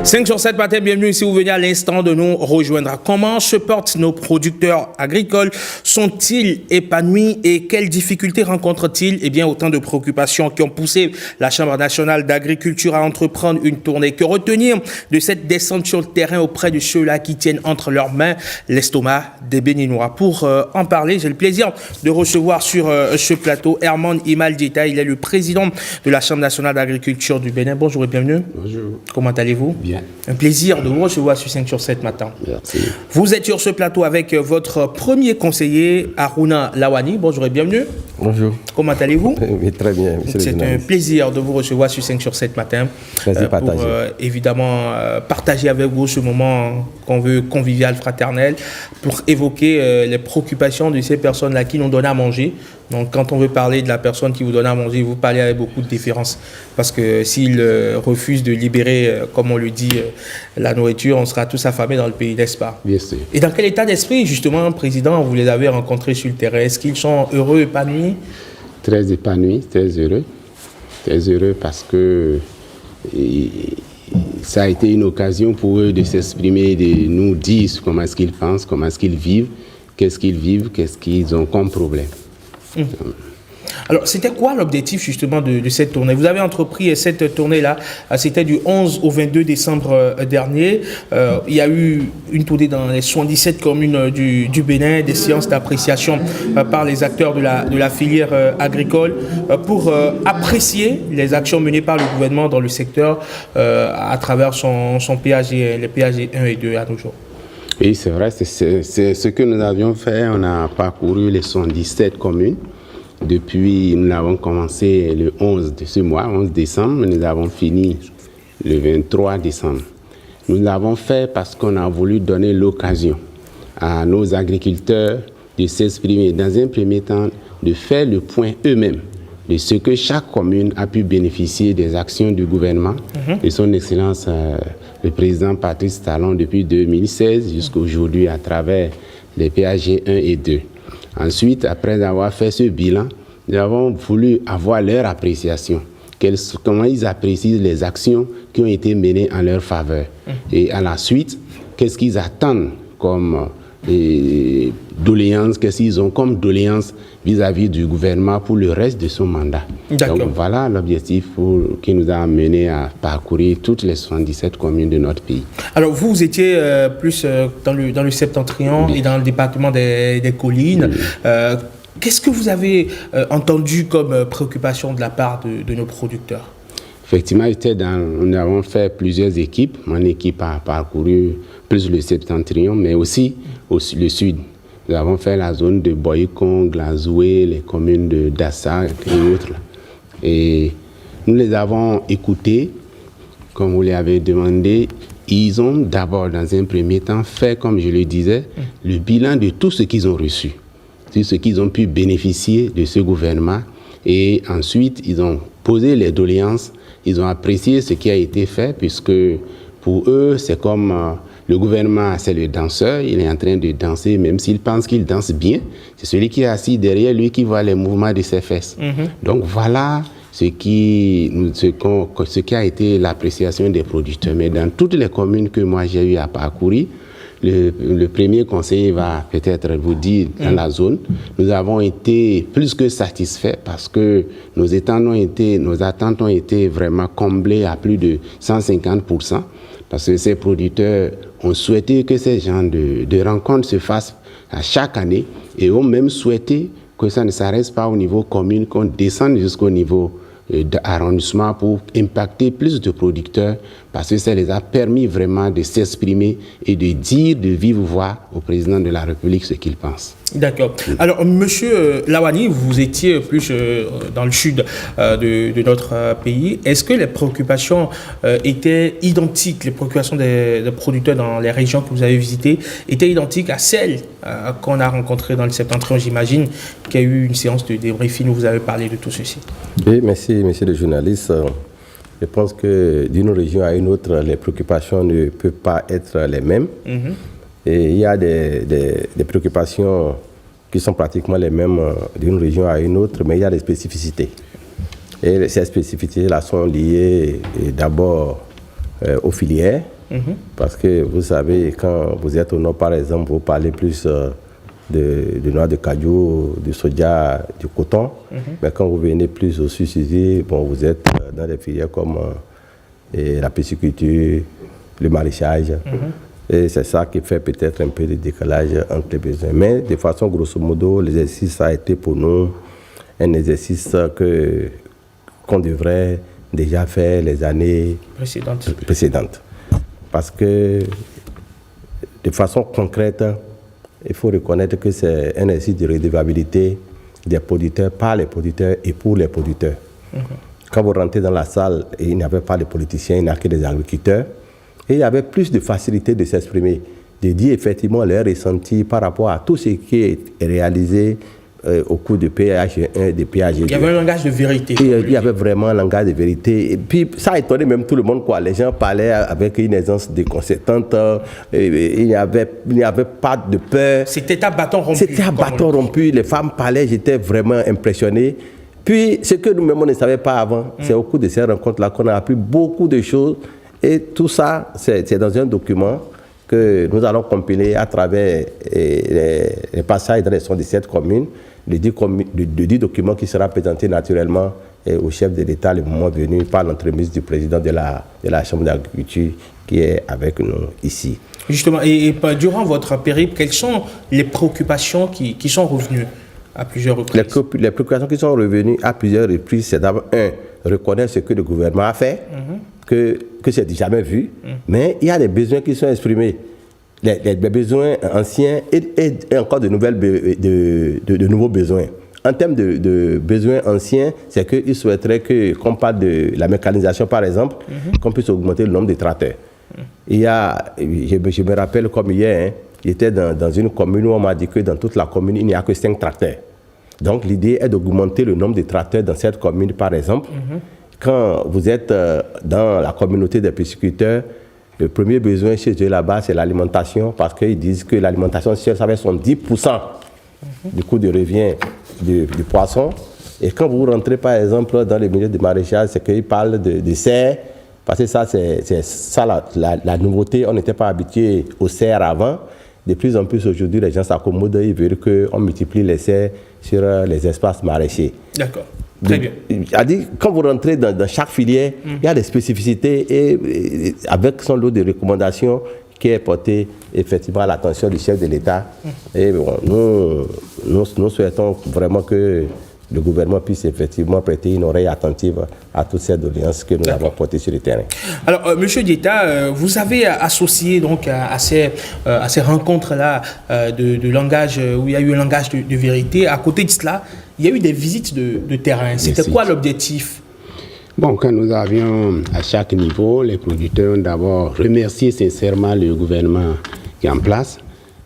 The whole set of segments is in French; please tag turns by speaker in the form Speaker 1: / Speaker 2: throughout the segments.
Speaker 1: 5 sur 7 matin, bienvenue si vous venez à l'instant de nous rejoindre. Comment se portent nos producteurs agricoles? Sont-ils épanouis et quelles difficultés rencontrent-ils? Eh bien, autant de préoccupations qui ont poussé la Chambre nationale d'agriculture à entreprendre une tournée. Que retenir de cette descente sur le terrain auprès de ceux-là qui tiennent entre leurs mains l'estomac des Béninois? Pour en parler, j'ai le plaisir de recevoir sur ce plateau Herman Imaldita. Il est le président de la Chambre nationale d'agriculture du Bénin. Bonjour et bienvenue.
Speaker 2: Bonjour.
Speaker 1: Comment allez-vous?
Speaker 2: Bien.
Speaker 1: Un plaisir de vous recevoir sur 5 sur 7 matin.
Speaker 2: Merci.
Speaker 1: Vous êtes sur ce plateau avec votre premier conseiller, Aruna Lawani. Bonjour et bienvenue.
Speaker 3: Bonjour.
Speaker 1: Comment allez-vous?
Speaker 3: Oui, très bien, monsieur
Speaker 1: C'est un plaisir de vous recevoir sur 5 sur 7 matin. Pour évidemment partager avec vous ce moment qu'on veut convivial, fraternel, pour évoquer les préoccupations de ces personnes-là qui nous donnent à manger. Donc, quand on veut parler de la personne qui vous donne à manger, vous parlez avec beaucoup de déférence. Parce que s'il refuse de libérer, comme on le dit, la nourriture, on sera tous affamés dans le pays, n'est-ce pas?
Speaker 2: Bien sûr.
Speaker 1: Et dans quel état d'esprit, justement, Président, vous les avez rencontrés sur le terrain? Est-ce qu'ils sont heureux, épanouis?
Speaker 2: Très épanouis, très heureux. Très heureux parce que ça a été une occasion pour eux de s'exprimer, de nous dire comment est-ce qu'ils pensent, comment est-ce qu'ils vivent, qu'est-ce qu'ils ont comme problème.
Speaker 1: Alors, c'était quoi l'objectif justement de cette tournée? Vous avez entrepris cette tournée-là, c'était du 11 au 22 décembre dernier. Il y a eu une tournée dans les 77 communes du Bénin, des séances d'appréciation par les acteurs de la filière agricole pour apprécier les actions menées par le gouvernement dans le secteur à travers son PAG, les PAG 1 et 2 à nos jours.
Speaker 2: Oui, c'est vrai, c'est ce que nous avions fait. On a parcouru les 77 communes. Depuis, nous l'avons commencé le 11 de ce mois, 11 décembre, nous avons fini le 23 décembre. Nous l'avons fait parce qu'on a voulu donner l'occasion à nos agriculteurs de s'exprimer. Dans un premier temps, de faire le point eux-mêmes de ce que chaque commune a pu bénéficier des actions du gouvernement, de son Excellence le président Patrice Talon depuis 2016 jusqu'à aujourd'hui à travers les PAG 1 et 2. Ensuite, après avoir fait ce bilan, nous avons voulu avoir leur appréciation. Comment ils apprécient les actions qui ont été menées en leur faveur. Et à la suite, qu'est-ce qu'ils attendent comme doléances, qu'est-ce qu'ils ont comme doléances vis-à-vis du gouvernement pour le reste de son mandat. Donc voilà l'objectif qui nous a amené à parcourir toutes les 77 communes de notre pays.
Speaker 1: Alors vous étiez plus dans le septentrion et dans le département des collines. Qu'est-ce que vous avez entendu comme préoccupation de la part de nos producteurs?
Speaker 2: Effectivement, nous avons fait plusieurs équipes. Mon équipe a parcouru plus le septentrion, mais aussi le sud. Nous avons fait la zone de Boycon, Glazoué, les communes de Dassa et autres. Et nous les avons écoutés, comme vous l'avez demandé. Ils ont d'abord, dans un premier temps, fait, comme je le disais, le bilan de tout ce qu'ils ont reçu, tout ce qu'ils ont pu bénéficier de ce gouvernement. Et ensuite, ils ont posé les doléances. Ils ont apprécié ce qui a été fait, puisque pour eux, c'est comme le gouvernement, c'est le danseur, il est en train de danser, même s'il pense qu'il danse bien. C'est celui qui est assis derrière lui qui voit les mouvements de ses fesses. Donc voilà ce qui a été l'appréciation des producteurs. Mais dans toutes les communes que moi j'ai eu à parcourir, le premier conseiller va peut-être vous dire dans la zone, nous avons été plus que satisfaits parce que nos attentes ont été vraiment comblées à plus de 150%, parce que ces producteurs ont souhaité que ces genres de rencontres se fassent à chaque année et ont même souhaité que ça ne s'arrête pas au niveau commune, qu'on descende jusqu'au niveau d'arrondissement pour impacter plus de producteurs, parce que ça les a permis vraiment de s'exprimer et de dire de vive voix au président de la République ce qu'il pense.
Speaker 1: D'accord. Alors, monsieur Lawani, vous étiez plus dans le sud de notre pays. Est-ce que les préoccupations étaient identiques, les préoccupations des producteurs dans les régions que vous avez visitées étaient identiques à celles qu'on a rencontrées dans le septentrion? J'imagine qu'il y a eu une séance de débriefing où vous avez parlé de tout ceci.
Speaker 3: Oui, merci, monsieur le journaliste. Je pense que d'une région à une autre, les préoccupations ne peuvent pas être les mêmes. Et il y a des préoccupations qui sont pratiquement les mêmes d'une région à une autre, mais il y a des spécificités. Et ces spécificités-là sont liées d'abord aux filières, Parce que vous savez, quand vous êtes au nord, par exemple, vous parlez plus de noix de cajou, du soja, du coton. Mais quand vous venez plus au sud, bon, vous êtes dans des filières comme la pisciculture, le maraîchage. Et c'est ça qui fait peut-être un peu de décalage entre les besoins. Mais de façon grosso modo, l'exercice a été pour nous un exercice qu'on devrait déjà faire les années précédentes. Parce que de façon concrète, il faut reconnaître que c'est un exercice de redevabilité des producteurs par les producteurs et pour les producteurs. Quand vous rentrez dans la salle, il n'y avait pas de politiciens, il n'y a que des agriculteurs. Et il y avait plus de facilité de s'exprimer, de dire effectivement leur ressenti par rapport à tout ce qui est réalisé au cours de PAG1, de PAG2.
Speaker 1: Il y avait un langage de vérité.
Speaker 3: Il y avait vraiment un langage de vérité. Et puis ça étonnait même tout le monde, quoi. Les gens parlaient avec une aisance déconcertante. Il n'y avait pas de peur.
Speaker 1: C'était à bâton rompu.
Speaker 3: C'était à bâton rompu. Les femmes parlaient, j'étais vraiment impressionné. Puis ce que nous-mêmes on ne savait pas avant, c'est au cours de ces rencontres-là qu'on a appris beaucoup de choses. Et tout ça, c'est dans un document que nous allons compiler à travers les passages dans les 77 communes, le dit document qui sera présenté naturellement au chef de l'État le moment venu par l'entremise du président de la Chambre d'agriculture qui est avec nous ici.
Speaker 1: Justement, et durant votre périple, quelles sont les préoccupations qui sont revenues à plusieurs reprises?
Speaker 3: Les préoccupations qui sont revenues à plusieurs reprises, c'est d'abord, reconnaître ce que le gouvernement a fait, que c'est jamais vu, mais il y a des besoins qui sont exprimés. Les besoins anciens et encore de nouveaux besoins. En termes de besoins anciens, c'est qu'ils souhaiteraient qu'on parle de la mécanisation, par exemple, qu'on puisse augmenter le nombre de tracteurs. Il y a, je me rappelle comme hier, j'étais dans une commune où on m'a dit que dans toute la commune, il n'y a que 5 tracteurs. Donc l'idée est d'augmenter le nombre de tracteurs dans cette commune, par exemple. Quand vous êtes dans la communauté des pisciculteurs, le premier besoin chez eux là-bas, c'est l'alimentation, parce qu'ils disent que l'alimentation, ça fait 70% du coût de revient du poisson. Et quand vous rentrez, par exemple, dans les milieux de maraîchage, c'est qu'ils parlent de serre, parce que ça, c'est ça la nouveauté. On n'était pas habitué aux serres avant. De plus en plus, aujourd'hui, les gens s'accommodent, ils veulent qu'on multiplie les serres sur les espaces maraîchers.
Speaker 1: D'accord. Très bien.
Speaker 3: Quand vous rentrez dans chaque filière, il y a des spécificités et avec son lot de recommandations qui est porté effectivement à l'attention du chef de l'État. Et bon, nous souhaitons vraiment que le gouvernement puisse effectivement prêter une oreille attentive à toutes ces doléances que nous avons portées sur le terrain.
Speaker 1: Alors, Monsieur Diéta, vous avez associé donc à ces rencontres-là de langage, où il y a eu un langage de vérité. À côté de cela, il y a eu des visites de terrain. C'était quoi l'objectif?
Speaker 2: Bon, quand nous avions à chaque niveau, les producteurs ont d'abord remercié sincèrement le gouvernement qui est en place,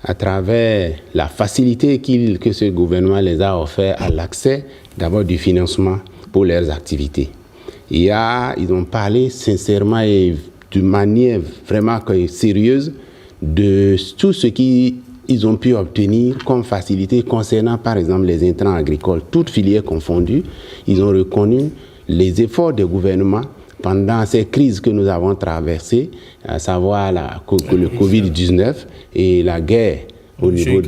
Speaker 2: à travers la facilité que ce gouvernement les a offert à l'accès d'abord du financement pour leurs activités. Ils ont parlé sincèrement et de manière vraiment sérieuse de tout ce qu'ils ont pu obtenir comme facilité concernant par exemple les intrants agricoles, toutes filières confondues. Ils ont reconnu les efforts des gouvernements pendant ces crises que nous avons traversées, à savoir le Covid-19 et la guerre au niveau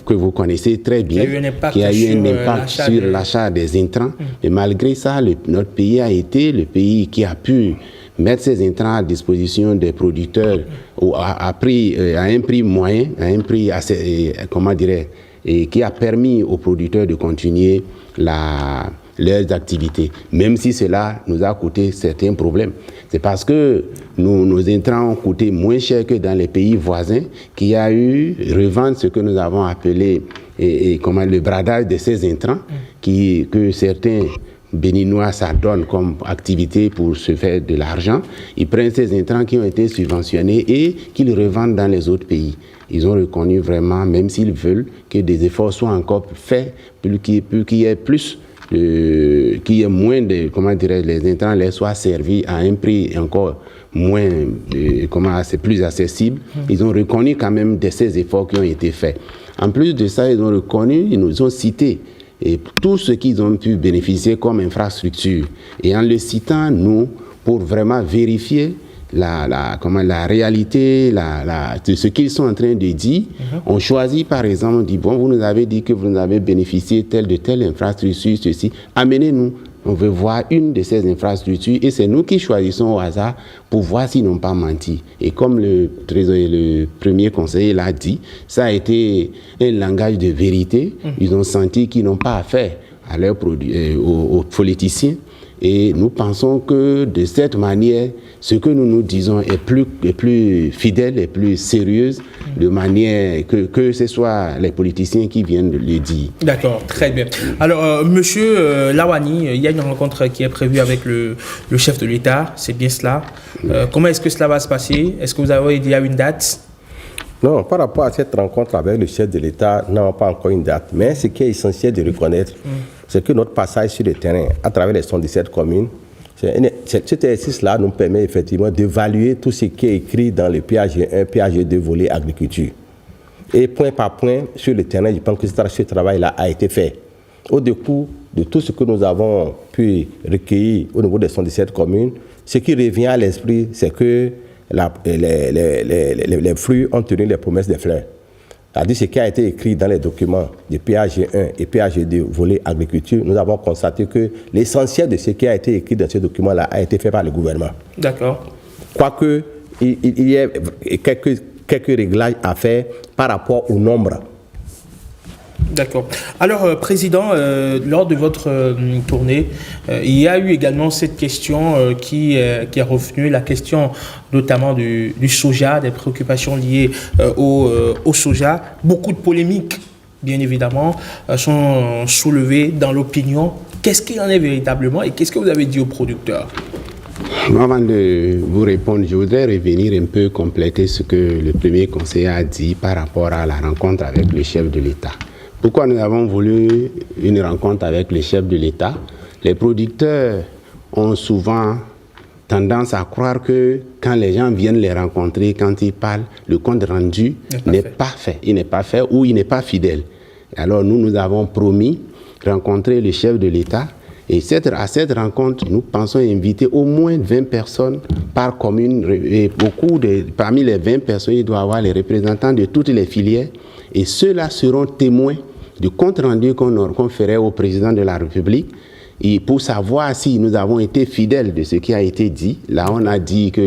Speaker 2: que vous connaissez très bien, qui a eu un impact sur l'achat des intrants. Mais malgré ça, notre pays a été le pays qui a pu mettre ces intrants à disposition des producteurs à un prix moyen, à un prix assez, et qui a permis aux producteurs de continuer leurs activités, même si cela nous a coûté certains problèmes. C'est parce que nos intrants ont coûté moins cher que dans les pays voisins qu'il y a eu revendre ce que nous avons appelé le bradage de ces intrants que certains Béninois s'adonnent comme activité pour se faire de l'argent. Ils prennent ces intrants qui ont été subventionnés et qu'ils revendent dans les autres pays. Ils ont reconnu vraiment, même s'ils veulent, que des efforts soient encore faits pour qu'il y ait plus qu'il y ait moins de, les intrants les soient servis à un prix encore moins, c'est plus accessible. Ils ont reconnu quand même de ces efforts qui ont été faits. En plus de ça, ils ont reconnu, ils nous ont cité tout ce qu'ils ont pu bénéficier comme infrastructure. Et en le citant, nous, pour vraiment vérifier la réalité de ce qu'ils sont en train de dire. On choisit, par exemple, on dit, bon, vous nous avez dit que vous nous avez bénéficié de telle infrastructure, ceci, amenez-nous. On veut voir une de ces infrastructures et c'est nous qui choisissons au hasard pour voir s'ils n'ont pas menti. Et comme le premier conseiller l'a dit, ça a été un langage de vérité. Ils ont senti qu'ils n'ont pas affaire à leurs aux politiciens. Et nous pensons que de cette manière, ce que nous disons est plus fidèle et plus sérieuse, de manière que ce soit les politiciens qui viennent de le dire.
Speaker 1: D'accord, très bien. Alors, Monsieur Lawani, il y a une rencontre qui est prévue avec le chef de l'État, c'est bien cela. Comment est-ce que cela va se passer? Est-ce que vous avez dit à une date?
Speaker 3: Non, par rapport à cette rencontre avec le chef de l'État, nous n'avons pas encore une date. Mais ce qui est essentiel de reconnaître, c'est que notre passage sur le terrain, à travers les 77 communes, cet exercice-là nous permet effectivement d'évaluer tout ce qui est écrit dans le PAG1, PAG2 volet agriculture. Et point par point, sur le terrain, je pense que ce travail-là a été fait. Au décours de tout ce que nous avons pu recueillir au niveau des 77 communes, ce qui revient à l'esprit, c'est que les flux ont tenu les promesses des fleurs. C'est-à-dire ce qui a été écrit dans les documents de PAG1 et PAG2 volet agriculture, nous avons constaté que l'essentiel de ce qui a été écrit dans ces documents-là a été fait par le gouvernement. D'accord. Quoique, il y ait quelques réglages à faire par rapport au nombre.
Speaker 1: D'accord. Alors, Président, lors de votre tournée, il y a eu également cette question qui est revenue, la question notamment du soja, des préoccupations liées au soja. Beaucoup de polémiques, bien évidemment, sont soulevées dans l'opinion. Qu'est-ce qu'il en est véritablement et qu'est-ce que vous avez dit aux producteurs?
Speaker 2: Avant de vous répondre, je voudrais revenir un peu compléter ce que le premier conseiller a dit par rapport à la rencontre avec le chef de l'État. Pourquoi nous avons voulu une rencontre avec le chef de l'État? Les producteurs ont souvent tendance à croire que quand les gens viennent les rencontrer, quand ils parlent, le compte rendu n'est pas fait. Il n'est pas fait ou il n'est pas fidèle. Alors nous avons promis rencontrer le chef de l'État et à cette rencontre, nous pensons inviter au moins 20 personnes par commune. Et parmi les 20 personnes, il doit y avoir les représentants de toutes les filières et ceux-là seront témoins du compte rendu qu'on ferait au président de la République et pour savoir si nous avons été fidèles de ce qui a été dit. Là, on a dit que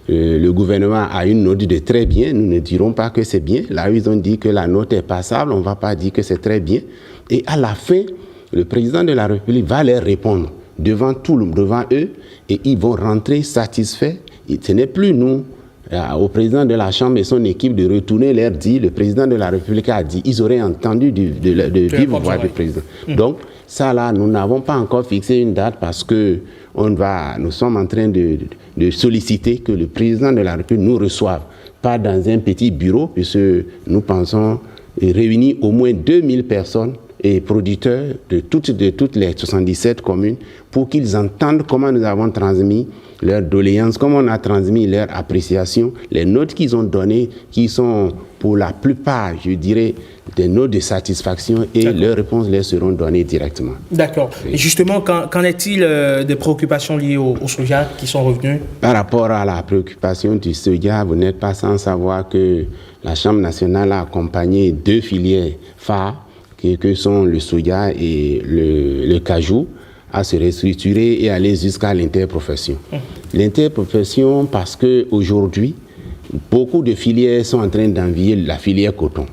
Speaker 2: le gouvernement a une note de très bien. Nous ne dirons pas que c'est bien. Là, ils ont dit que la note est passable. On ne va pas dire que c'est très bien. Et à la fin, le président de la République va leur répondre devant eux et ils vont rentrer satisfaits. Et ce n'est plus nous, au président de la Chambre et son équipe, de retourner leur dire, le président de la République a dit, ils auraient entendu de vive voix du président. Donc, ça là, nous n'avons pas encore fixé une date parce que nous sommes en train de solliciter que le président de la République nous reçoive, pas dans un petit bureau, puisque nous pensons réunir au moins 2000 personnes et producteurs de toutes les 77 communes pour qu'ils entendent comment nous avons transmis leurs doléances, comment on a transmis leur appréciation, les notes qu'ils ont données, qui sont pour la plupart, je dirais, des notes de satisfaction et leurs réponses leur seront données directement.
Speaker 1: D'accord. Et justement, qu'en est-il des préoccupations liées au soja qui sont revenues? Par
Speaker 2: rapport à la préoccupation du soja, vous n'êtes pas sans savoir que la Chambre nationale a accompagné 2 filières phares que sont le soja et le cajou, à se restructurer et aller jusqu'à l'interprofession. L'interprofession parce qu'aujourd'hui, beaucoup de filières sont en train d'envier la filière coton.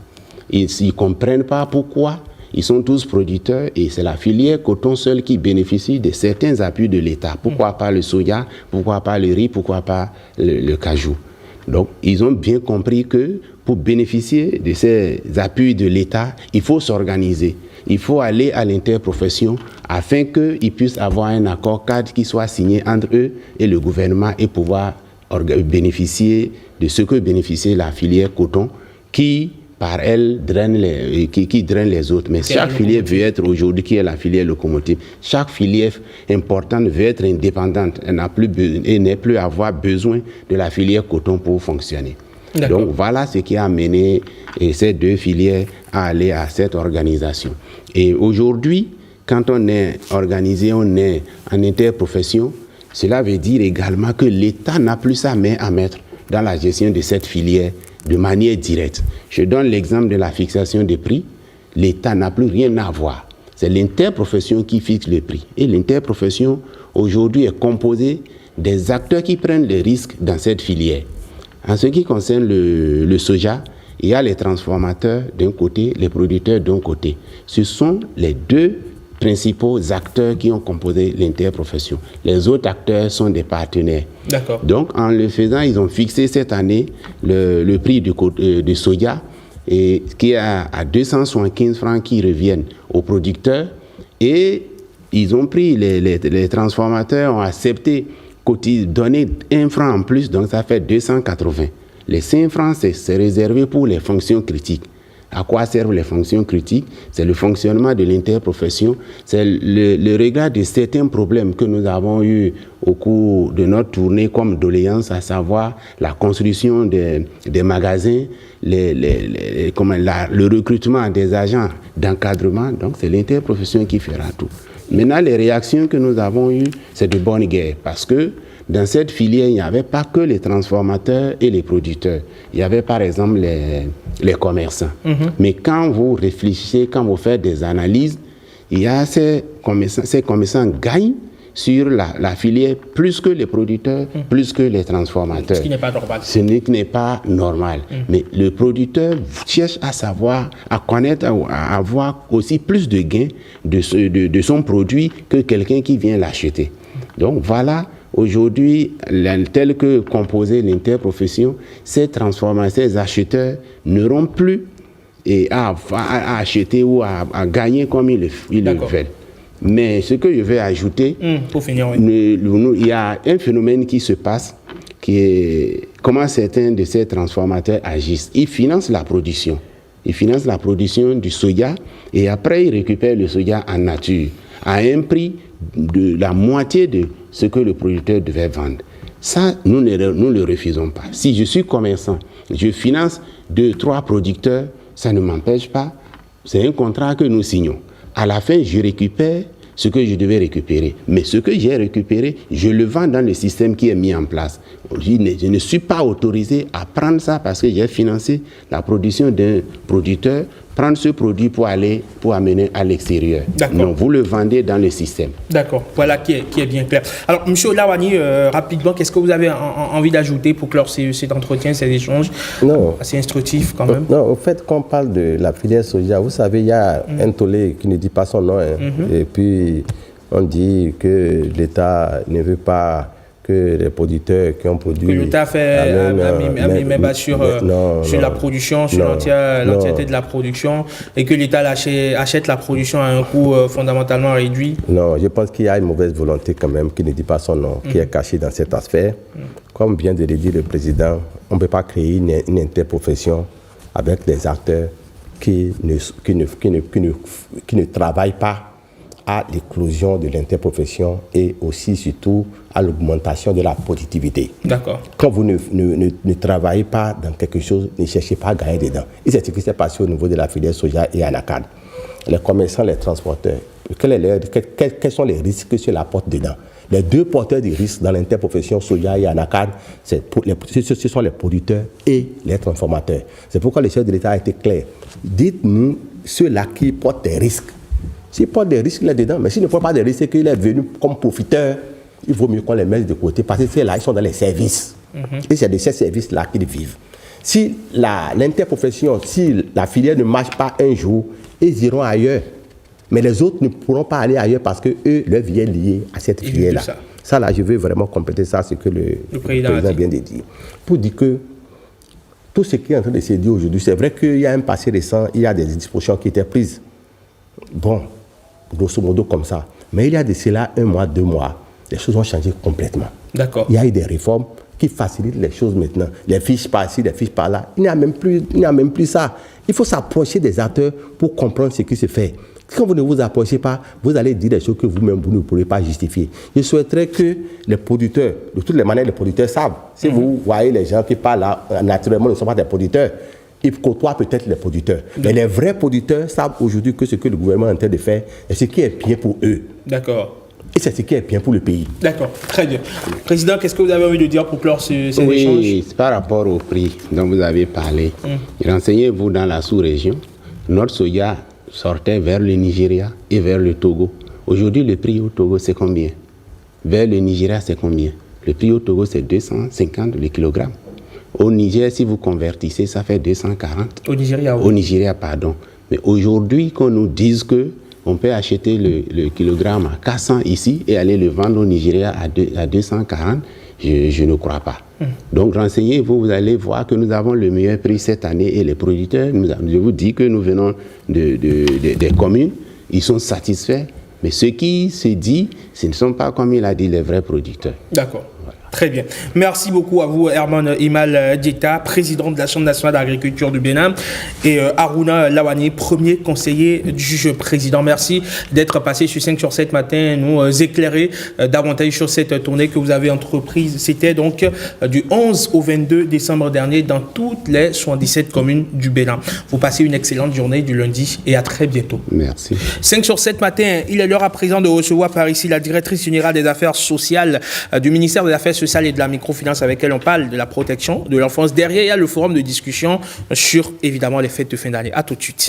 Speaker 2: Ils ne comprennent pas pourquoi. Ils sont tous producteurs et c'est la filière coton seule qui bénéficie de certains appuis de l'État. Pourquoi pas le soja, pourquoi pas le riz, pourquoi pas le cajou. Donc, ils ont bien compris que pour bénéficier de ces appuis de l'État, il faut s'organiser. Il faut aller à l'interprofession afin qu'ils puissent avoir un accord cadre qui soit signé entre eux et le gouvernement et pouvoir bénéficier de ce que bénéficie la filière coton qui, par elle, draine les autres. Mais chaque filière veut être aujourd'hui, qui est la filière locomotive, chaque filière importante veut être indépendante. Elle n'est plus avoir besoin de la filière coton pour fonctionner. Donc voilà ce qui a amené ces 2 filières à aller à cette organisation. Et aujourd'hui, quand on est organisé, on est en interprofession, Cela veut dire également que l'État n'a plus sa main à mettre dans la gestion de cette filière de manière directe. Je donne l'exemple de la fixation des prix. L'État n'a plus rien à voir. C'est l'interprofession qui fixe le prix. Et l'interprofession, aujourd'hui, est composée des acteurs qui prennent les risques dans cette filière. En ce qui concerne le soja, il y a les transformateurs d'un côté, les producteurs d'un côté. Ce sont les deux principaux acteurs qui ont composé l'interprofession. Les autres acteurs sont des partenaires.
Speaker 1: D'accord.
Speaker 2: Donc, en le faisant, ils ont fixé cette année le prix du soja et qui est à 275 francs qui reviennent aux producteurs. Et ils ont pris, les transformateurs ont accepté donner 1 franc en plus, donc ça fait 280. Les 5 francs, c'est réservé pour les fonctions critiques. À quoi servent les fonctions critiques? C'est le fonctionnement de l'interprofession, c'est le regard de certains problèmes que nous avons eus au cours de notre tournée comme doléance, à savoir la construction des magasins, le recrutement des agents d'encadrement. Donc c'est l'interprofession qui fera tout. Maintenant, les réactions que nous avons eues, c'est de bonne guerre, parce que dans cette filière, il n'y avait pas que les transformateurs et les producteurs. Il y avait par exemple les commerçants. Mais quand vous réfléchissez, quand vous faites des analyses, il y a ces commerçants gagnent sur la filière plus que les producteurs, plus que les transformateurs.
Speaker 1: Ce qui n'est pas normal.
Speaker 2: Ce n'est pas normal. Mais le producteur cherche à savoir, à connaître, à avoir aussi plus de gains de son produit que quelqu'un qui vient l'acheter. Donc voilà. Aujourd'hui, tel que composée l'interprofession, ces transformateurs, ces acheteurs n'auront plus à acheter ou à gagner comme ils le veulent. Mais ce que je vais ajouter,
Speaker 1: pour finir, oui.
Speaker 2: Il y a un phénomène qui se passe, qui est comment certains de ces transformateurs agissent. Ils financent la production. Ils financent la production du soja et après ils récupèrent le soja en nature à un prix de la moitié de ce que le producteur devait vendre. Ça, nous ne le refusons pas. Si je suis commerçant, je finance 2-3 producteurs, ça ne m'empêche pas. C'est un contrat que nous signons. À la fin, je récupère ce que je devais récupérer. Mais ce que j'ai récupéré, je le vends dans le système qui est mis en place. Je ne suis pas autorisé à prendre ça parce que j'ai financé la production d'un producteur, prendre ce produit pour amener à l'extérieur. Non, vous le vendez dans le système.
Speaker 1: D'accord, voilà qui est bien clair. Alors, M. Lawani, rapidement, qu'est-ce que vous avez envie d'ajouter pour clore cet entretien, ces échanges assez instructifs quand même?
Speaker 3: Non, au fait, quand on parle de la filière soja, vous savez, il y a un tollé qui ne dit pas son nom. Et puis, on dit que l'État ne veut pas que les producteurs qui ont produit...
Speaker 1: Que l'État a mis main basse sur la production, sur l'entièreté de la production, et que l'État achète la production à un coût fondamentalement réduit.
Speaker 3: Non, je pense qu'il y a une mauvaise volonté quand même, qui ne dit pas son nom, qui est cachée dans cette affaire. Comme vient de le dire le président, on ne peut pas créer une interprofession avec des acteurs qui ne travaillent pas à l'éclosion de l'interprofession et aussi surtout à l'augmentation de la productivité.
Speaker 1: D'accord.
Speaker 3: Quand vous ne travaillez pas dans quelque chose, ne cherchez pas à gagner dedans. Et c'est ce qui s'est passé au niveau de la filière soja et anacarde. Les commerçants, les transporteurs, quels sont les risques que cela porte dedans? Les deux porteurs de risques dans l'interprofession soja et anacarde, ce sont les producteurs et les transformateurs. C'est pourquoi le chef de l'État a été clair. Dites-nous ceux-là qui portent des risques. S'il porte des risques là-dedans, mais s'il ne porte pas des risques et qu'il est venu comme profiteur, il vaut mieux qu'on les mette de côté parce que ceux-là, ils sont dans les services. Et c'est de ces services-là qu'ils vivent. Si l'interprofession, si la filière ne marche pas un jour, ils iront ailleurs. Mais les autres ne pourront pas aller ailleurs parce que eux, leur vie est liée à cette filière-là. Ça, là, je veux vraiment compléter ça, ce que le président vient de dire. Pour dire que tout ce qui est en train de se dire aujourd'hui, c'est vrai qu'il y a un passé récent, il y a des dispositions qui étaient prises. Bon, grosso modo comme ça. Mais il y a de cela 1 mois, 2 mois, les choses ont changé complètement.
Speaker 1: D'accord.
Speaker 3: Il y a eu des réformes qui facilitent les choses maintenant. Les fiches par-ci, les fiches par-là. Il n'y a même plus ça. Il faut s'approcher des acteurs pour comprendre ce qui se fait. Quand vous ne vous approchez pas, vous allez dire des choses que vous-même, vous ne pourrez pas justifier. Je souhaiterais que les producteurs, de toutes les manières, les producteurs savent. Si vous voyez les gens qui parlent là, naturellement, ne sont pas des producteurs. Ils côtoient peut-être les producteurs. Mais les vrais producteurs savent aujourd'hui que ce que le gouvernement est en train de faire est ce qui est bien pour eux.
Speaker 1: D'accord.
Speaker 3: Et c'est ce qui est bien pour le pays.
Speaker 1: D'accord, très bien. Président, qu'est-ce que vous avez envie de dire pour clore ces échanges?
Speaker 2: Oui, c'est par rapport au prix dont vous avez parlé. Renseignez-vous dans la sous-région. Notre soya sortait vers le Nigeria et vers le Togo. Aujourd'hui, le prix au Togo, c'est combien? Vers le Nigeria, c'est combien? Le prix au Togo, c'est 250 le kilogramme. Au Niger, si vous convertissez, ça fait 240. Au Nigeria, oui. Au Nigeria, pardon. Mais aujourd'hui, qu'on nous dise qu'on peut acheter le kilogramme à 400 ici et aller le vendre au Nigeria à 240, je ne crois pas. Donc, renseignez-vous, vous allez voir que nous avons le meilleur prix cette année et les producteurs, je vous dis que nous venons des communes, ils sont satisfaits. Mais ce qui se dit, ce ne sont pas, comme il a dit, les vrais producteurs.
Speaker 1: D'accord. Voilà. Très bien. Merci beaucoup à vous, Herman Imal Dieta, président de la Chambre nationale d'agriculture du Bénin, et Aruna Lawani, premier conseiller du juge président. Merci d'être passé sur 5 sur 7 matin, nous éclairer davantage sur cette tournée que vous avez entreprise. C'était donc du 11 au 22 décembre dernier dans toutes les 77 communes du Bénin. Vous passez une excellente journée du lundi et à très bientôt.
Speaker 2: Merci.
Speaker 1: 5 sur 7 matin, il est l'heure à présent de recevoir par ici la directrice générale des affaires sociales du ministère des Affaires sociales et de la microfinance, avec elle on parle de la protection de l'enfance. Derrière, il y a le forum de discussion sur évidemment les fêtes de fin d'année. À tout de suite.